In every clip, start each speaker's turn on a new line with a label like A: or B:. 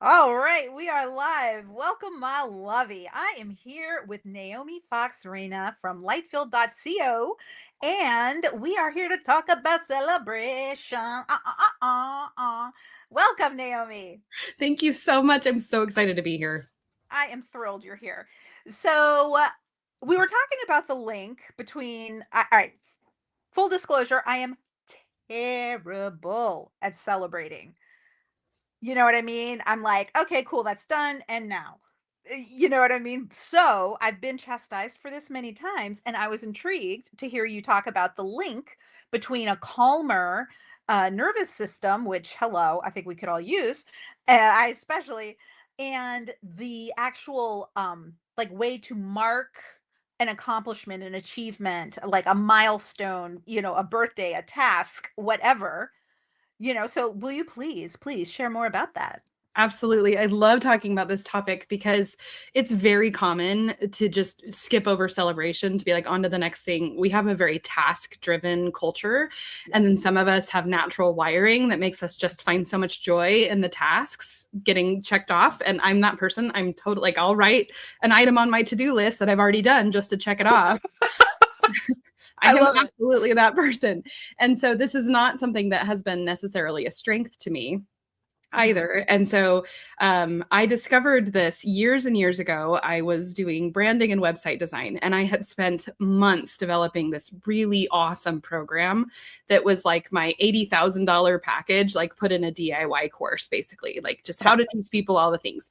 A: All right, we are live. Welcome, my lovey. I am here with Naomi Fox Reina from lightfield.co, and we are here to talk about celebration. Welcome, Naomi.
B: Thank you so much. I'm so excited to be here.
A: I am thrilled you're here. So, we were talking about the link between, all right, full disclosure, I am terrible at celebrating. You know what I mean? I'm like, "Okay, cool, that's done, and now?" You know what I mean? So, I've been chastised for this many times, and I was intrigued to hear you talk about the link between a calmer, nervous system, which, hello, I think we could all use, I especially, and the actual, like, way to mark an accomplishment, an achievement, like a milestone, a birthday, a task, whatever, so will you please share more about that?
B: Absolutely. I love talking about this topic because it's very common to just skip over celebration to be like, on to the next thing. We have a very task driven culture. And then
A: Yes.
B: some of us have natural wiring that makes us just find so much joy in the tasks getting checked off. And I'm that person. I'm totally like, I'll write an item on my to do list that I've already done just to check it off. I
A: I
B: am
A: love it.
B: absolutely that person. And so this is not something that has been necessarily a strength to me
A: Mhm.
B: either. And so I discovered this years and years ago. I was doing branding and website design, and I had spent months developing this really awesome program that was like my $80,000 package, like put in a DIY course, basically, like just how to teach people all the things.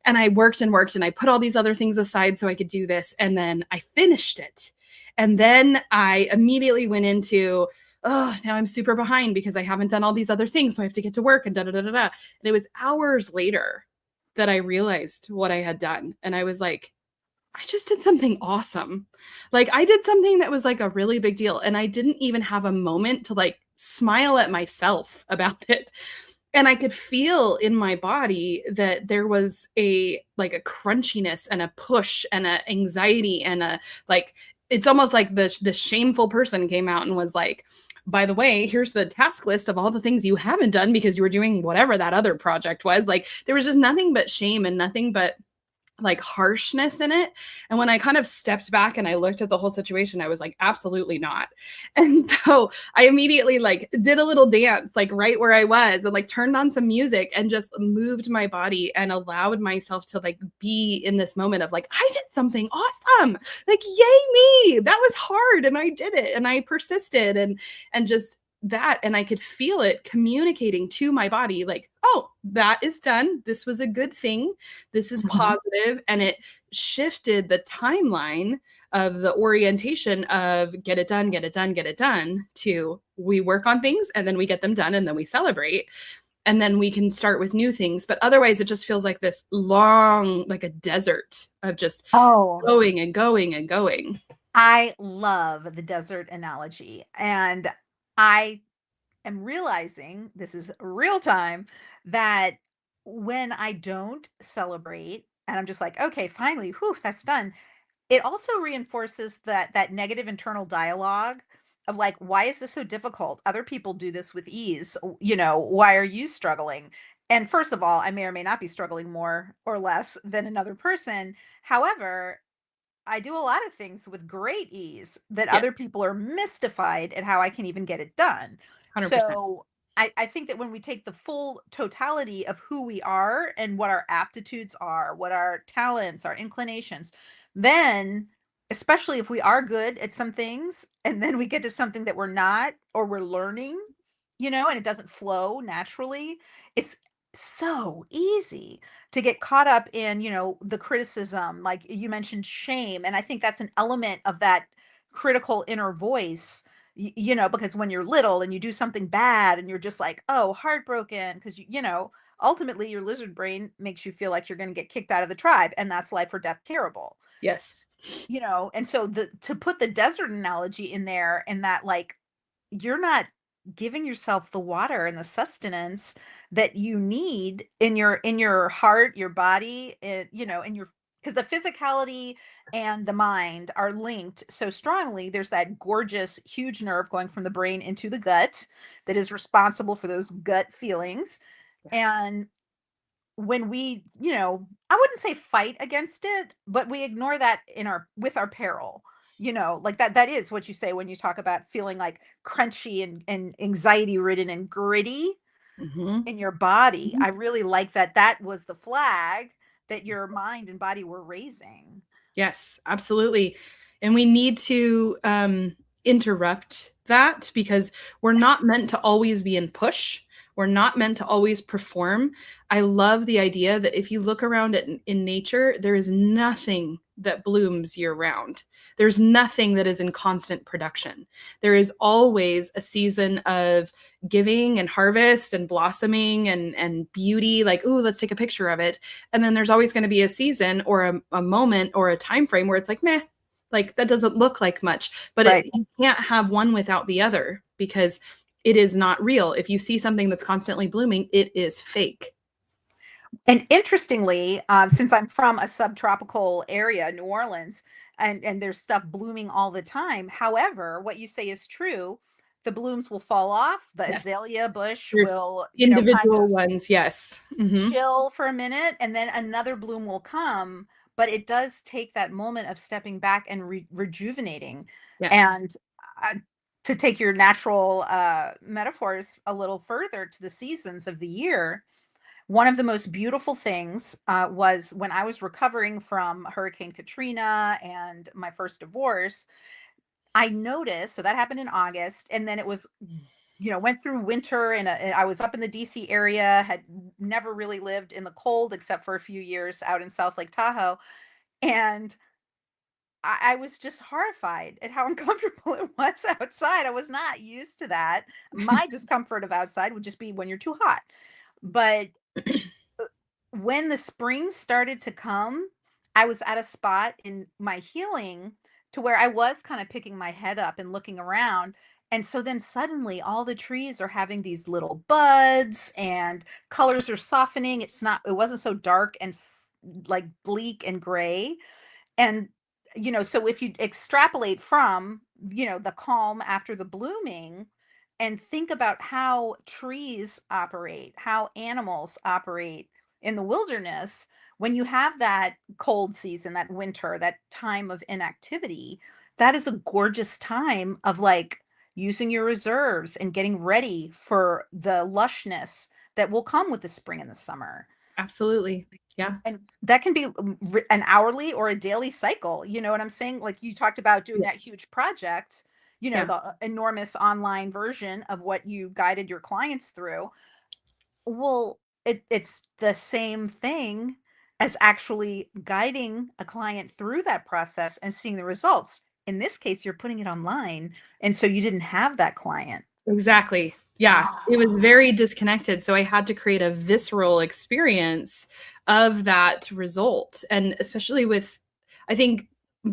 B: And I worked and worked, and I put all these other things aside so I could do this. And then I finished it. And then I immediately went into, oh, now I'm super behind because I haven't done all these other things. So I have to get to work and da da da da da. And it was hours later that I realized what I had done. And I was like, I just did something awesome. Like I did something that was like a really big deal. And I didn't even have a moment to like smile at myself about it. And I could feel in my body that there was a like a crunchiness and a push and a anxiety and a like it's almost like the shameful person came out and was like, by the way, here's the task list of all the things you haven't done because you were doing whatever that other project was. Like there was just nothing but shame and nothing but like harshness in it. And when I kind of stepped back and I looked at the whole situation, I was like, absolutely not. And so I immediately like did a little dance, like right where I was, and like turned on some music and just moved my body and allowed myself to like be in this moment of like, I did something awesome. Like, yay me. That was hard. And I did it. And I persisted and just that. And I could feel it communicating to my body, like, oh, that is done. This was a good thing. This is
A: Mhm.
B: positive. And it shifted the timeline of the orientation of get it done, get it done, get it done to we work on things and then we get them done and then we celebrate. And then we can start with new things. But otherwise, it just feels like this long, like a desert of just
A: Oh,
B: going and going and going.
A: I love the desert analogy, and I am realizing, this is real time, that when I don't celebrate and I'm just like, "Okay, finally, whew, that's done," it also reinforces that negative internal dialogue of like, "Why is this so difficult? Other people do this with ease. Why are you struggling?" And first of all, I may or may not be struggling more or less than another person. However, I do a lot of things with great ease that
B: Yeah,
A: other people are mystified at how I can even get it done.
B: 100%.
A: So I think that when we take the full totality of who we are and what our aptitudes are, what our talents, our inclinations, then, especially if we are good at some things, and then we get to something that we're not or we're learning, and it doesn't flow naturally, it's so easy to get caught up in, the criticism, like you mentioned shame, and I think that's an element of that critical inner voice, because when you're little and you do something bad and you're just like, oh, heartbroken, because ultimately your lizard brain makes you feel like you're going to get kicked out of the tribe, and that's life or death terrible.
B: Yes.
A: And so the to put the desert analogy in there, and that, like, you're not giving yourself the water and the sustenance that you need in your heart, your body, in your, because the physicality and the mind are linked so strongly. There's that gorgeous huge nerve going from the brain into the gut that is responsible for those gut feelings.
B: Yeah.
A: And when we, I wouldn't say fight against it, but we ignore that in our with our peril. Like that is what you say when you talk about feeling like crunchy and anxiety ridden and gritty
B: Mhm.
A: in your body.
B: Mhm.
A: I really like that that was the flag that your mind and body were raising.
B: Yes, absolutely. And we need to interrupt that because we're not meant to always be in push. We're not meant to always perform. I love the idea that if you look around at in nature, there is nothing that blooms year round. There's nothing that is in constant production. There is always a season of giving and harvest and blossoming and beauty. Like, ooh, let's take a picture of it. And then there's always going to be a season or a moment or a time frame where it's like, meh, like that doesn't look like much. But
A: Right.
B: you can't have one without the other because it is not real. If you see something that's constantly blooming, it is fake.
A: And interestingly, since I'm from a subtropical area, New Orleans, and there's stuff blooming all the time. However, what you say is true. The blooms will fall off. The
B: Yes.
A: azalea bush
B: There's
A: will, kind
B: individual
A: of
B: ones. Yes. Hmm.
A: chill for a minute, and then another bloom will come. But it does take that moment of stepping back and rejuvenating.
B: Yes.
A: And uh, to take your natural metaphors a little further to the seasons of the year, one of the most beautiful things was when I was recovering from Hurricane Katrina and my first divorce. I noticed, so that happened in August, and then it was, went through winter, and I was up in the DC area, had never really lived in the cold except for a few years out in South Lake Tahoe. And I was just horrified at how uncomfortable it was outside. I was not used to that. My discomfort of outside would just be when you're too hot. But when the spring started to come, I was at a spot in my healing to where I was kind of picking my head up and looking around. And so then suddenly all the trees are having these little buds and colors are softening. It wasn't so dark and like bleak and gray. And, so if you extrapolate from, the calm after the blooming and think about how trees operate, how animals operate in the wilderness, when you have that cold season, that winter, that time of inactivity, that is a gorgeous time of like using your reserves and getting ready for the lushness that will come with the spring and the summer.
B: Absolutely. Yeah.
A: And that can be an hourly or a daily cycle. You know what I'm saying? Like you talked about doing
B: Yeah.
A: that huge project,
B: Yeah.
A: the enormous online version of what you guided your clients through. Well, it's the same thing as actually guiding a client through that process and seeing the results. In this case, you're putting it online. And so you didn't have that client.
B: Exactly. Yeah, it was
A: Ah,
B: very disconnected. So I had to create a visceral experience of that result. And especially with, I think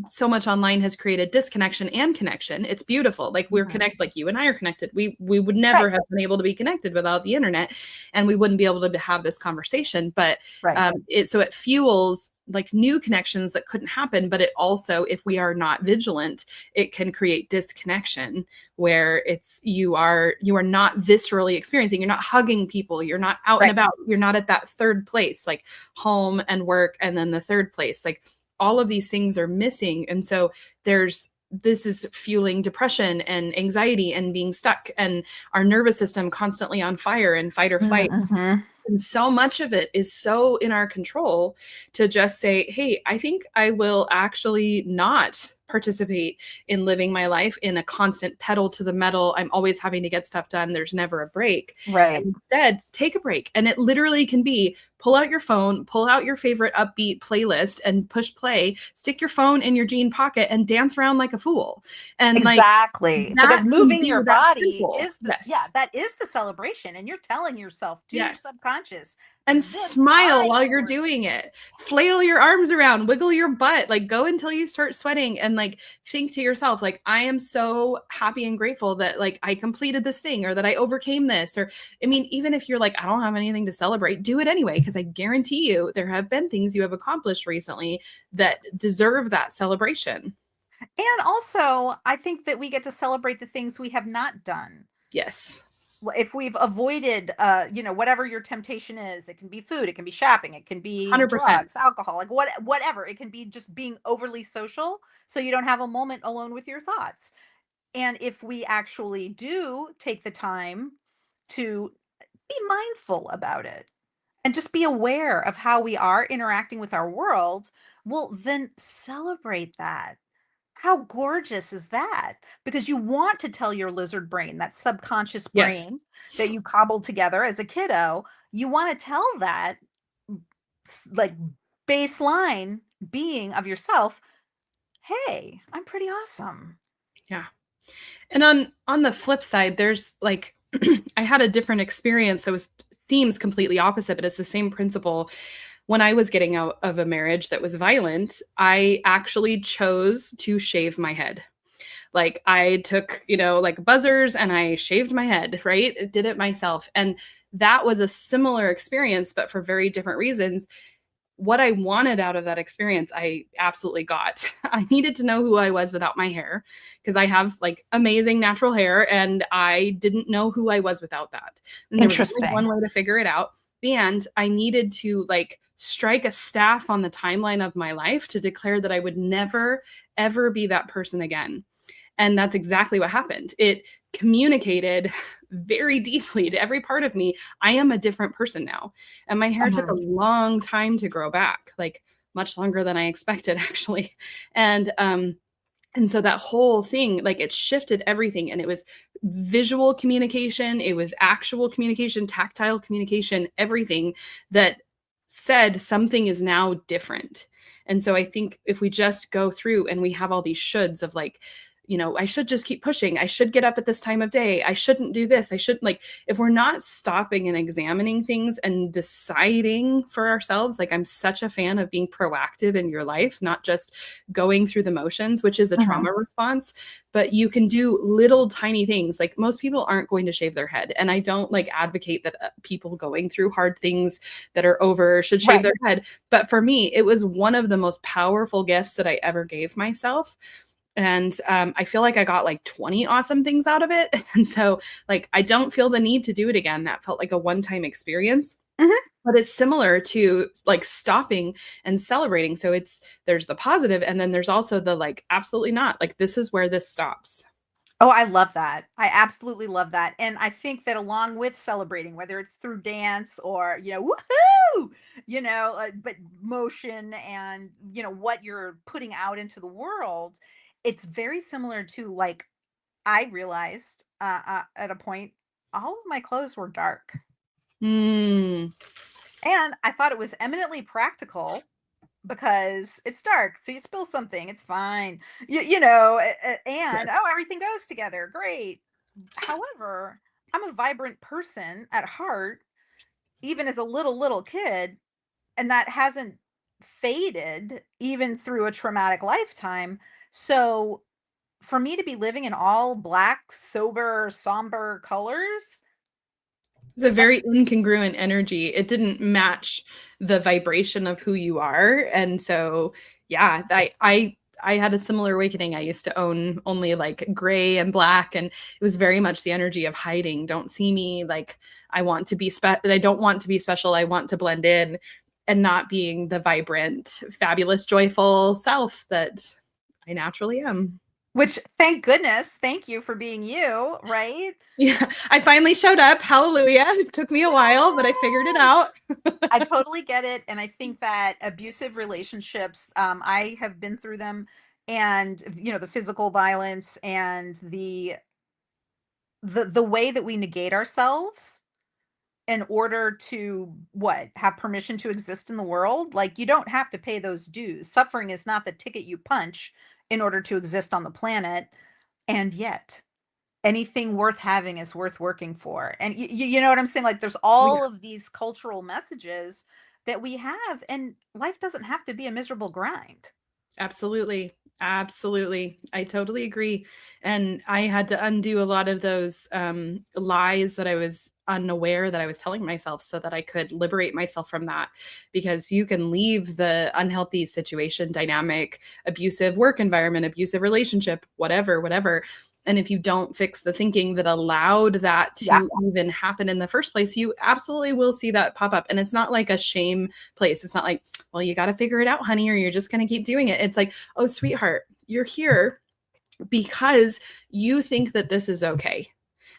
B: so much online has created disconnection and connection. It's beautiful. Like we're
A: mhm.
B: connected, like you and I are connected. We would never
A: Right,
B: have been able to be connected without the internet, and we wouldn't be able to have this conversation. But
A: right.
B: it fuels like new connections that couldn't happen. But it also, if we are not vigilant, it can create disconnection where you are not viscerally experiencing, you're not hugging people, you're not out and
A: Right.
B: about, you're not at that third place, like home and work and then the third place, like all of these things are missing. And so this is fueling depression and anxiety and being stuck and our nervous system constantly on fire and fight or flight.
A: Mm-hmm.
B: And so much of it is so in our control to just say, hey, I think I will actually not participate in living my life in a constant pedal to the metal. I'm always having to get stuff done. There's never a break.
A: Right.
B: And instead, take a break. And it literally can be pull out your phone, pull out your favorite upbeat playlist and push play, stick your phone in your jean pocket and dance around like a fool. And like
A: Exactly, because
B: that can
A: moving
B: be
A: your
B: that
A: body
B: simple.
A: is yeah,
B: Yes.
A: that is the celebration, and you're telling yourself to your
B: Yes.
A: subconscious,
B: And
A: "This
B: smile
A: I
B: while
A: am
B: you're
A: worthy."
B: doing it. Flail your arms around, wiggle your butt, like go until you start sweating and like think to yourself like I am so happy and grateful that like I completed this thing or that I overcame this or I mean even if you're like I don't have anything to celebrate, do it anyway because I guarantee you there have been things you have accomplished recently that deserve that celebration.
A: And also, I think that we get to celebrate the things we have not done.
B: Yes.
A: if we've avoided, whatever your temptation is, it can be food, it can be shopping, it can be
B: 100%.
A: drugs, alcohol, like whatever. It can be just being overly social so you don't have a moment alone with your thoughts. And if we actually do take the time to be mindful about it and just be aware of how we are interacting with our world, well, then celebrate that. How gorgeous is that? Because you want to tell your lizard brain, that subconscious
B: Yes.
A: brain that you cobbled together as a kiddo, you want to tell that like baseline being of yourself, hey, I'm pretty awesome.
B: Yeah. And on the flip side, there's like I had a different experience that was themes completely opposite, but it's the same principle. When I was getting out of a marriage that was violent, I actually chose to shave my head. Like I took, like buzzers and I shaved my head, right? Did it myself. And that was a similar experience, but for very different reasons. What I wanted out of that experience, I absolutely got. I needed to know who I was without my hair because I have like amazing natural hair and I didn't know who I was without that. And there was only one
A: Interesting.
B: way to figure it out. And I needed to like strike a staff on the timeline of my life to declare that I would never, ever be that person again. And that's exactly what happened. It communicated very deeply to every part of me. I am a different person now. And my hair took a
A: Mhm.
B: long time to grow back, like much longer than I expected, actually. And so that whole thing, like it shifted everything. And it was visual communication, it was actual communication, tactile communication, everything that said something is now different. And so I think if we just go through and we have all these shoulds of like, I should just keep pushing. I should get up at this time of day. I shouldn't do this. I shouldn't like, if we're not stopping and examining things and deciding for ourselves, like I'm such a fan of being proactive in your life, not just going through the motions, which is a
A: Mhm.
B: trauma response, but you can do little tiny things. Like most people aren't going to shave their head. And I don't like advocate that people going through hard things that are over should shave
A: Right.
B: their head. But for me, it was one of the most powerful gifts that I ever gave myself. And I feel like I got like 20 awesome things out of it. And so, like, I don't feel the need to do it again. That felt like a one time experience.
A: Mhm.
B: But it's similar to like stopping and celebrating. So there's the positive, and then there's also the like, absolutely not. Like, this is where this stops.
A: Oh, I love that. I absolutely love that. And I think that along with celebrating, whether it's through dance or, woohoo, but motion and, what you're putting out into the world, it's very similar to like I realized at a point, all of my clothes were dark.
B: Mm,
A: And I thought it was eminently practical because it's dark. So you spill something, it's fine. And
B: yes.
A: oh, everything goes together. Great. However, I'm a vibrant person at heart, even as a little kid, and that hasn't faded even through a traumatic lifetime. So for me to be living in all black, sober, somber colors,
B: It's a
A: that
B: very incongruent energy. It didn't match the vibration of who you are. And so, yeah, I had a similar awakening. I used to own only like gray and black, and it was very much the energy of hiding. Don't see me. Like I don't want to be special. I want to blend in and not being the vibrant, fabulous, joyful self that I naturally am.
A: which thank goodness, thank you for being you, right?
B: Yeah, I finally showed up. Hallelujah. It took me a while, but I figured it
A: Yay!
B: out.
A: I totally get it, and I think that abusive relationships, I have been through them, and the physical violence and the way that we negate ourselves in order to what have permission to exist in the world. Like you don't have to pay those dues. Suffering is not the ticket you punch in order to exist on the planet, and yet anything worth having is worth working for. And you know what I'm saying? Like there's
B: Oh, yeah.
A: all of these cultural messages that we have, and life doesn't have to be a miserable grind.
B: Absolutely. Absolutely. I totally agree. And I had to undo a lot of those lies that I was unaware that I was telling myself so that I could liberate myself from that. Because you can leave the unhealthy situation, dynamic, abusive work environment, abusive relationship, whatever, whatever. And if you don't fix the thinking that allowed that
A: Yeah.
B: to even happen in the first place, you absolutely will see that pop up. And it's not like a shame place. It's not like, well, you got to figure it out, honey, or you're just going to keep doing it. It's like, oh, sweetheart, you're here because you think that this is okay.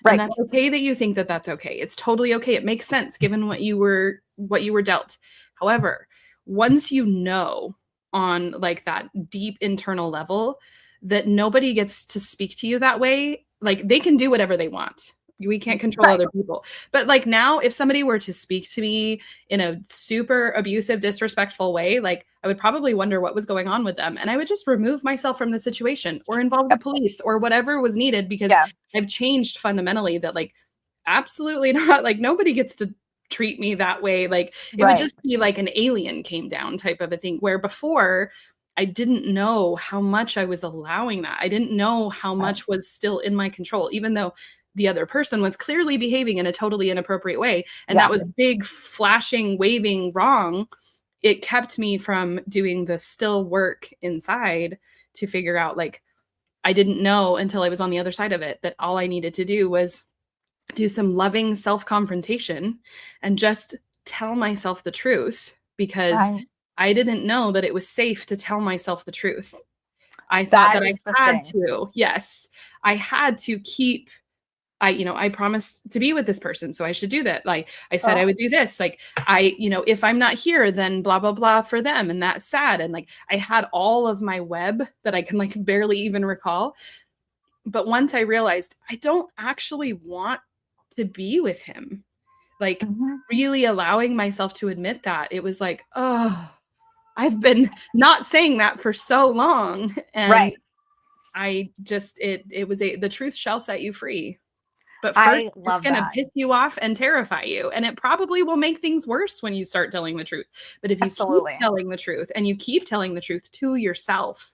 B: And
A: Right.
B: that's okay that you think that that's okay. It's totally okay. It makes sense given what you were dealt. However, once you know on like that deep internal level that nobody gets to speak to you that way, like they can do whatever they want. We can't control
A: Right.
B: other people. But like now, if somebody were to speak to me in a super abusive, disrespectful way, like I would probably wonder what was going on with them. And I would just remove myself from the situation or involve the
A: Yep.
B: police or whatever was needed because
A: Yeah.
B: I've changed fundamentally that like absolutely not, like nobody gets to treat me that way. Like it would
A: Right.
B: just be like an alien came down type of a thing, where before I didn't know how much I was allowing that. I didn't know how
A: Right.
B: much was still in my control, even though the other person was clearly behaving in a totally inappropriate way. And
A: Yeah.
B: that was big, flashing, waving wrong. It kept me from doing the still work inside to figure out, like, I didn't know until I was on the other side of it that all I needed to do was do some loving self-confrontation and just tell myself the truth, because
A: Right.
B: I didn't know that it was safe to tell myself the truth. I thought
A: That
B: that I
A: is the
B: had
A: thing.
B: to. Yes. I had to keep I promised to be with this person, so I should do that. Like I said I
A: Oh.
B: would do this. Like if I'm not here, then blah blah blah for them, and that's sad. And like I had all of my web that I can like barely even recall. But once I realized I don't actually want to be with him, like
A: Mhm.
B: really allowing myself to admit that, it was like, oh, I've been not saying that for so long. And
A: Right.
B: I just it was the truth shall set you free. But first,
A: I
B: it's
A: love
B: going to
A: that.
B: piss you off and terrify you. And it probably will make things worse when you start telling the truth. But if you keep
A: Absolutely.
B: telling the truth and you keep telling the truth to yourself,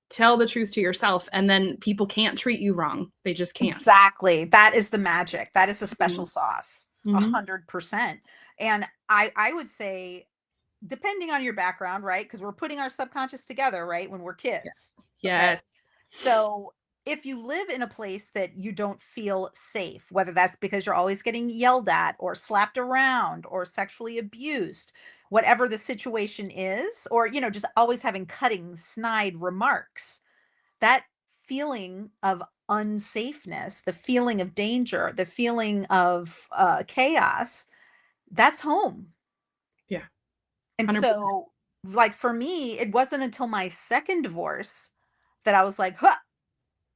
B: tell the truth to yourself, and then people can't treat you wrong. They just can't.
A: Exactly. That is the magic. That is the special
B: Mhm.
A: sauce.
B: Mhm.
A: 100%. And I would say, depending on your background, right? Because we're putting our subconscious together, right? When we're
B: Yes.
A: kids. Okay.
B: Yes.
A: So if you live in a place that you don't feel safe, whether that's because you're always getting yelled at or slapped around or sexually abused, whatever the situation is, or, just always having cutting, snide remarks, that feeling of unsafeness, the feeling of danger, the feeling of chaos, that's home.
B: Yeah.
A: And
B: 100%.
A: so, like for me, it wasn't until my second divorce that I was like, huh,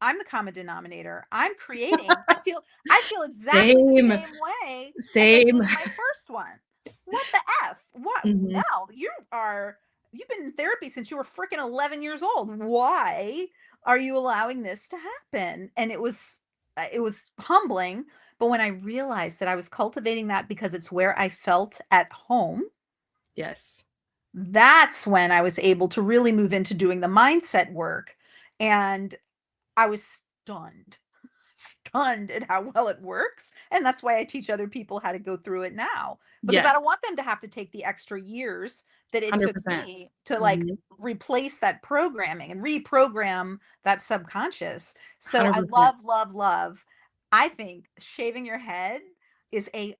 A: I'm the common denominator. I'm creating. I feel exactly the
B: Same.
A: same way as I
B: Same.
A: did in my first one. What the F? What,
B: Mhm.
A: Mel? You've been in therapy since you were freaking 11 years old. Why are you allowing this to happen? And it was humbling, but when I realized that I was cultivating that because it's where I felt at home,
B: Yes.
A: that's when I was able to really move into doing the mindset work. And I was stunned at how well it works. And that's why I teach other people how to go through it now, because I
B: Yes.
A: don't want them to have to take the extra years that it took
B: 100%.
A: me to like
B: Mhm.
A: replace that programming and reprogram that subconscious. So I
B: 100%.
A: love, love, love. I think shaving your head is a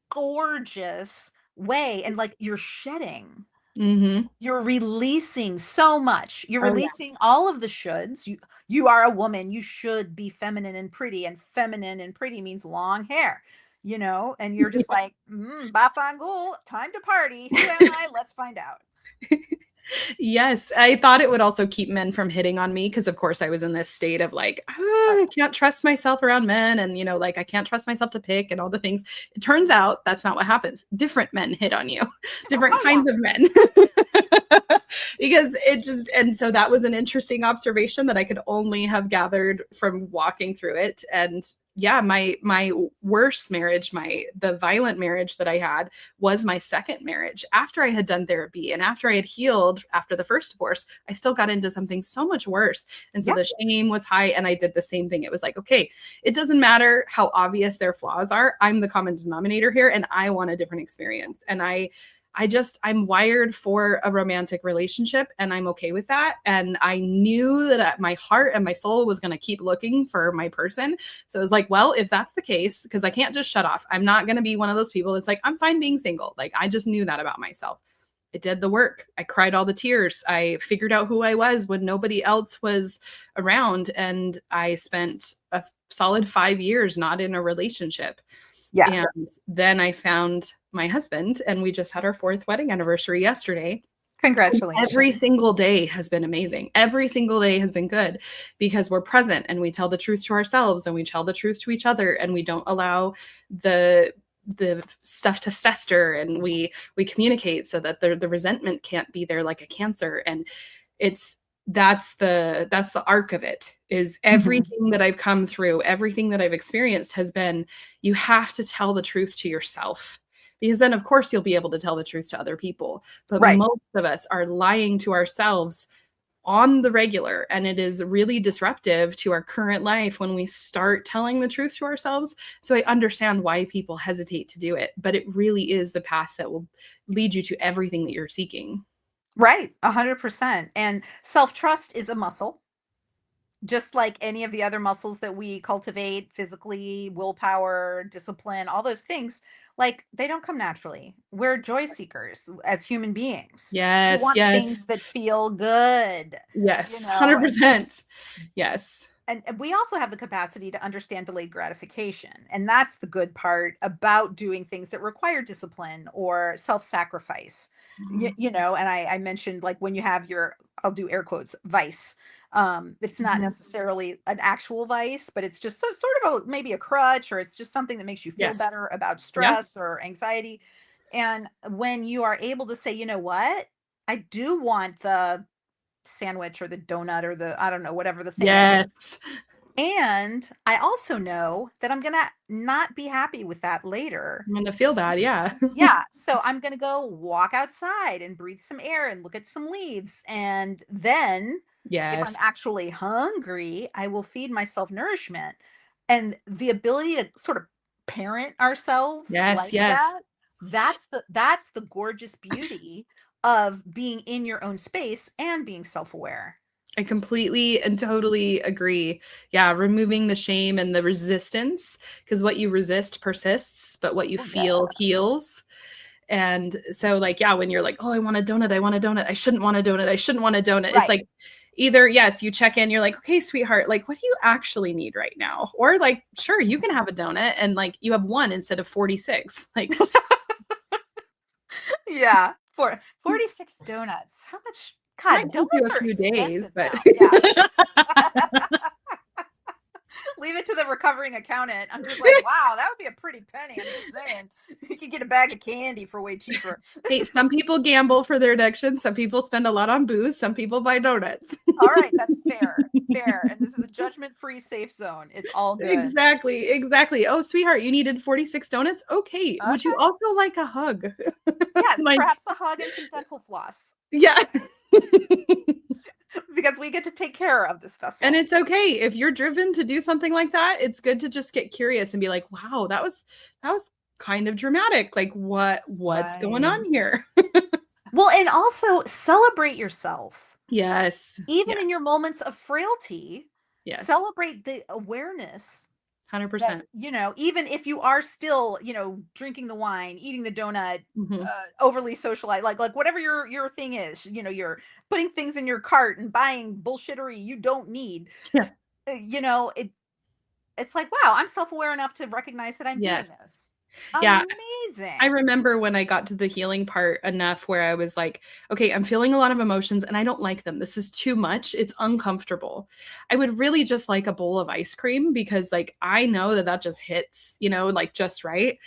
A: gorgeous way. And like you're shedding,
B: Mhm.
A: you're releasing so much. You're
B: Oh, yeah.
A: releasing all of the shoulds. You are a woman. You should be feminine and pretty means long hair, and you're just like, Bafangul, time to party. Who am I? Let's find out.
B: Yes, I thought it would also keep men from hitting on me because, of course, I was in this state of like, I can't trust myself around men, and like I can't trust myself to pick and all the things. It turns out that's not what happens. Different men hit on you, different
A: Oh yeah.
B: kinds of men, because it just. And so that was an interesting observation that I could only have gathered from walking through it. And yeah, my worst marriage, the violent marriage that I had, was my second marriage. After I had done therapy and after I had healed after the first divorce, I still got into something so much worse. And so
A: Yeah.
B: the shame was high, and I did the same thing. It was like, okay, it doesn't matter how obvious their flaws are. I'm the common denominator here, and I want a different experience. And I I'm wired for a romantic relationship, and I'm okay with that. And I knew that my heart and my soul was going to keep looking for my person. So it was like, well, if that's the case, because I can't just shut off, I'm not going to be one of those people that's like, I'm fine being single. Like, I just knew that about myself. I did the work. I cried all the tears. I figured out who I was when nobody else was around. And I spent a solid 5 years not in a relationship.
A: Yeah.
B: And then I found my husband, and we just had our 4th wedding anniversary yesterday.
A: Congratulations.
B: Every single day has been amazing. Every single day has been good because we're present and we tell the truth to ourselves and we tell the truth to each other, and we don't allow the stuff to fester, and we communicate so that the resentment can't be there like a cancer. And that's the arc of it, is everything that I've come through, everything that I've experienced has been, you have to tell the truth to yourself, because then of course you'll be able to tell the truth to other people. But
A: Right.
B: most of us are lying to ourselves on the regular, and it is really disruptive to our current life when we start telling the truth to ourselves. So I understand why people hesitate to do it, but it really is the path that will lead you to everything that you're seeking.
A: Right. 100%. And self-trust is a muscle, just like any of the other muscles that we cultivate physically, willpower, discipline, all those things. Like, they don't come naturally. We're joy seekers as human beings. We
B: Yes,
A: want
B: yes,
A: things that feel good,
B: yes,
A: and
B: 100%. Yes.
A: and we also have the capacity to understand delayed gratification. And that's the good part about doing things that require discipline or self-sacrifice. And I mentioned, like, when you have your, I'll do air quotes, vice. It's not
B: Mhm.
A: necessarily an actual vice, but it's just sort of maybe a crutch, or it's just something that makes you feel
B: Yes.
A: better about
B: Yeah.
A: stress or anxiety. And when you are able to say, you know what, I do want the sandwich or the donut or the, I don't know, whatever the thing is.
B: Yes.
A: And I also know that I'm gonna not be happy with that later.
B: I'm gonna feel bad, yeah.
A: Yeah, so I'm gonna go walk outside and breathe some air and look at some leaves. And then if I'm
B: Yes.
A: actually hungry, I will feed myself nourishment. And the ability to sort of parent ourselves
B: Yes,
A: like
B: yes.
A: that, that's the gorgeous beauty of being in your own space and being self-aware.
B: I completely and totally agree. Yeah, removing the shame and the resistance, because what you resist persists, but what you
A: Oh yeah.
B: feel heals. And so, like, yeah, when you're like, oh, I want a donut, I want a donut, I shouldn't want a donut, I shouldn't want a donut. It's
A: Right.
B: like, either, yes, you check in, you're like, okay, sweetheart, like, what do you actually need right now? Or like, sure, you can have a donut and like you have one instead of 46. Like,
A: Yeah, 46 donuts. How much?
B: might
A: God,
B: take you
A: donuts
B: a
A: are
B: few days,
A: expensive
B: but
A: now. Yeah. Leave it to the recovering accountant. I'm just like, wow, that would be a pretty penny. I'm just saying. You could get a bag of candy for way cheaper.
B: hey, some people gamble for their addiction, some people spend a lot on booze, some people buy donuts.
A: All right, that's fair. Fair. And this is a judgment-free safe zone. It's all good.
B: Exactly, exactly. Oh, sweetheart, you needed 46 donuts? Okay. Would you
A: Okay.
B: also like a hug?
A: Yes,
B: Like,
A: perhaps a hug and some dental floss.
B: yeah.
A: Because we get to take care of this
B: And
A: vessel.
B: it's okay if you're driven to do something like that. It's good to just get curious and be like, "Wow, that was kind of dramatic. Like, what's going
A: Right.
B: on here?"
A: Well, and also celebrate yourself.
B: Yes.
A: Even
B: Yeah.
A: in your moments of frailty,
B: Yes.
A: celebrate the awareness that,
B: 100%.
A: even if you are still, drinking the wine, eating the donut,
B: Mhm.
A: overly socialite, like whatever your thing is, you're putting things in your cart and buying bullshittery you don't need.
B: Yeah.
A: It's like, wow, I'm self-aware enough to recognize that I'm doing
B: Yes.
A: this.
B: Yeah. I
A: Amazing.
B: remember when I got to the healing part enough where I was like, okay, I'm feeling a lot of emotions and I don't like them. This is too much. It's uncomfortable. I would really just like a bowl of ice cream because, like, I know that just hits, like just right.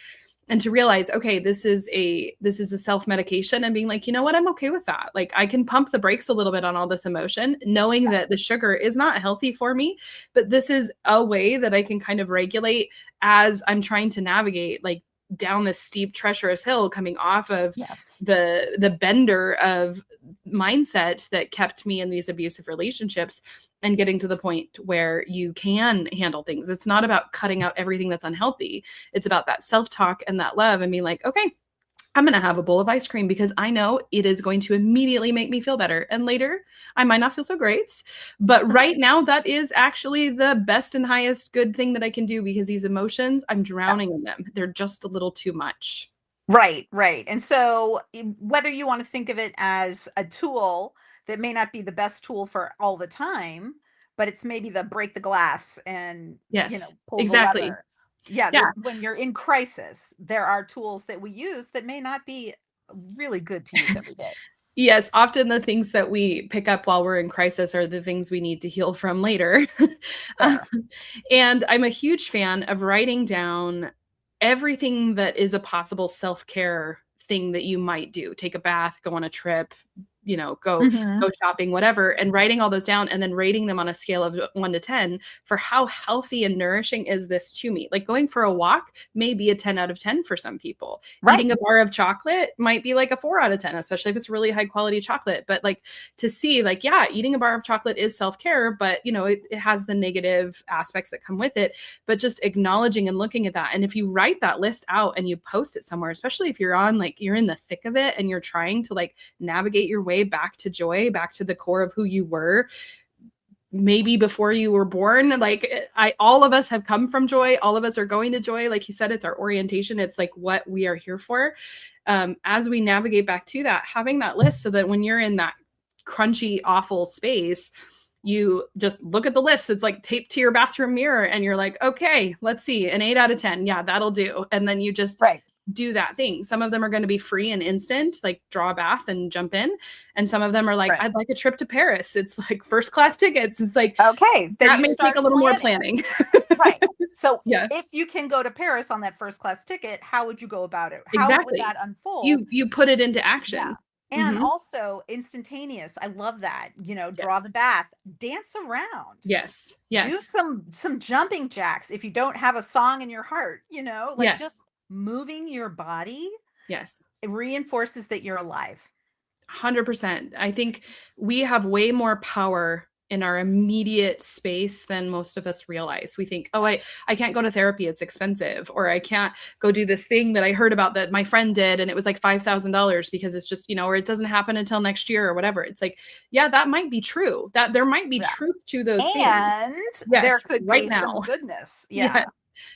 B: And to realize, okay, this is a self-medication, and being like, you know what, I'm okay with that. Like, I can pump the brakes a little bit on all this emotion, knowing that the sugar is not healthy for me, but this is a way that I can kind of regulate as I'm trying to navigate, like, down this steep treacherous hill coming off of
A: Yes.
B: the bender of mindset that kept me in these abusive relationships, and getting to the point where you can handle things. It's not about cutting out everything that's unhealthy. It's about that self-talk and that love and being like, okay, I'm going to have a bowl of ice cream because I know it is going to immediately make me feel better. And later, I might not feel so great. But right now, that is actually the best and highest good thing that I can do because these emotions, I'm drowning in them. They're just a little too much.
A: Right, right. And so whether you want to think of it as a tool that may not be the best tool for all the time, but it's maybe the break the glass and,
B: Yes,
A: pull the
B: exactly.
A: lever. Yeah,
B: Yeah.
A: when you're in crisis, there are tools that we use that may not be really good to use every day.
B: Yes, often the things that we pick up while we're in crisis are the things we need to heal from later. Um,
A: Fair.
B: and I'm a huge fan of writing down everything that is a possible self-care thing that you might do. Take a bath, go on a trip, go
A: Hmm.
B: shopping, whatever, and writing all those down and then rating them on a scale of 1 to 10 for how healthy and nourishing is this to me. Like going for a walk may be a 10 out of 10 for some people.
A: Right.
B: Eating a bar of chocolate might be like a 4 out of 10, especially if it's really high quality chocolate. But like to see, like, yeah, eating a bar of chocolate is self care, but it has the negative aspects that come with it. But just acknowledging and looking at that. And if you write that list out and you post it somewhere, especially if you're in the thick of it and you're trying to like navigate your way back to joy, back to the core of who you were, maybe before you were born. Like all of us have come from joy, all of us are going to joy. Like you said, it's our orientation, it's like what we are here for. As we navigate back to that, having that list so that when you're in that crunchy awful space, you just look at the list. It's like taped to your bathroom mirror and you're like, okay, let's see, an 8 out of 10, yeah, that'll do. And then you just
A: Right.
B: do that thing. Some of them are going to be free and instant, like draw a bath and jump in. And some of them are like,
A: Right.
B: I'd like a trip to Paris. It's like first class tickets. It's like,
A: Okay. Then
B: that
A: you
B: may take a
A: start
B: little more
A: planning.
B: planning.
A: Right. So
B: Yeah,
A: if you can go to Paris on that first class ticket, how would you go about it? How would
B: exactly.
A: that unfold?
B: You put it into
A: Yeah.
B: action.
A: And
B: Hmm.
A: also instantaneous. I love that. Draw the
B: Yes.
A: bath, dance around.
B: Yes.
A: Do
B: Yes.
A: some jumping jacks if you don't have a song in your heart, like just
B: Yes.
A: moving your body,
B: Yes.
A: it reinforces that you're alive.
B: 100%. I think we have way more power in our immediate space than most of us realize. We think, oh, I can't go to therapy, it's expensive, or I can't go do this thing that I heard about that my friend did and it was like $5,000 because it's just, or it doesn't happen until next year or whatever. It's like, yeah, that might be true. That there might be
A: Yeah.
B: truth to those things.
A: And there
B: Yes,
A: could
B: right
A: be some
B: now.
A: goodness.
B: Yes.
A: Yeah.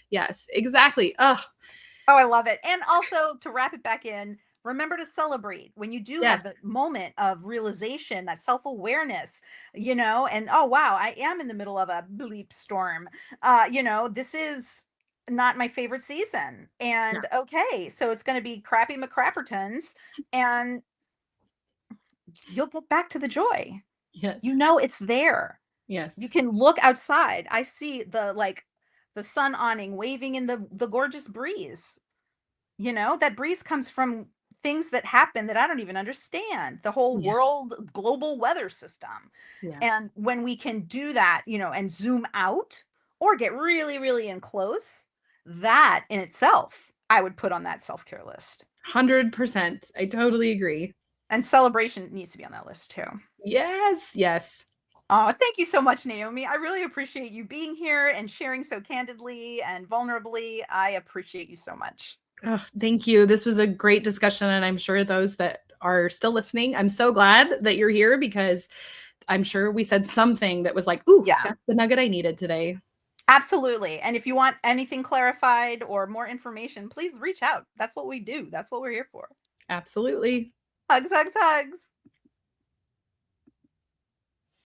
B: Yes, exactly. Oh,
A: Oh, I love it. And also to wrap it back in, remember to celebrate when you do have
B: yes.
A: the moment of realization, that self-awareness, and oh wow, I am in the middle of a bleep storm. This is not my favorite season.
B: Yeah.
A: And okay, so it's going to be crappy McCrappertons and you'll get back to the joy.
B: Yes.
A: It's there.
B: Yes.
A: You can look outside. I see the sun awning waving in the gorgeous breeze. That breeze comes from things that happen that I don't even understand. The whole
B: Yeah.
A: world global weather system.
B: Yeah.
A: And when we can do that, and zoom out or get really, really in close, that in itself, I would put on that self-care list.
B: 100%. I totally agree.
A: And celebration needs to be on that list too.
B: Yes. Yes.
A: Oh, thank you so much, Naomi. I really appreciate you being here and sharing so candidly and vulnerably. I appreciate you so much.
B: Oh, thank you. This was a great discussion. And I'm sure those that are still listening, I'm so glad that you're here because I'm sure we said something that was like, ooh,
A: Yeah.
B: that's the nugget I needed today.
A: Absolutely. And if you want anything clarified or more information, please reach out. That's what we do. That's what we're here for.
B: Absolutely.
A: Hugs, hugs, hugs.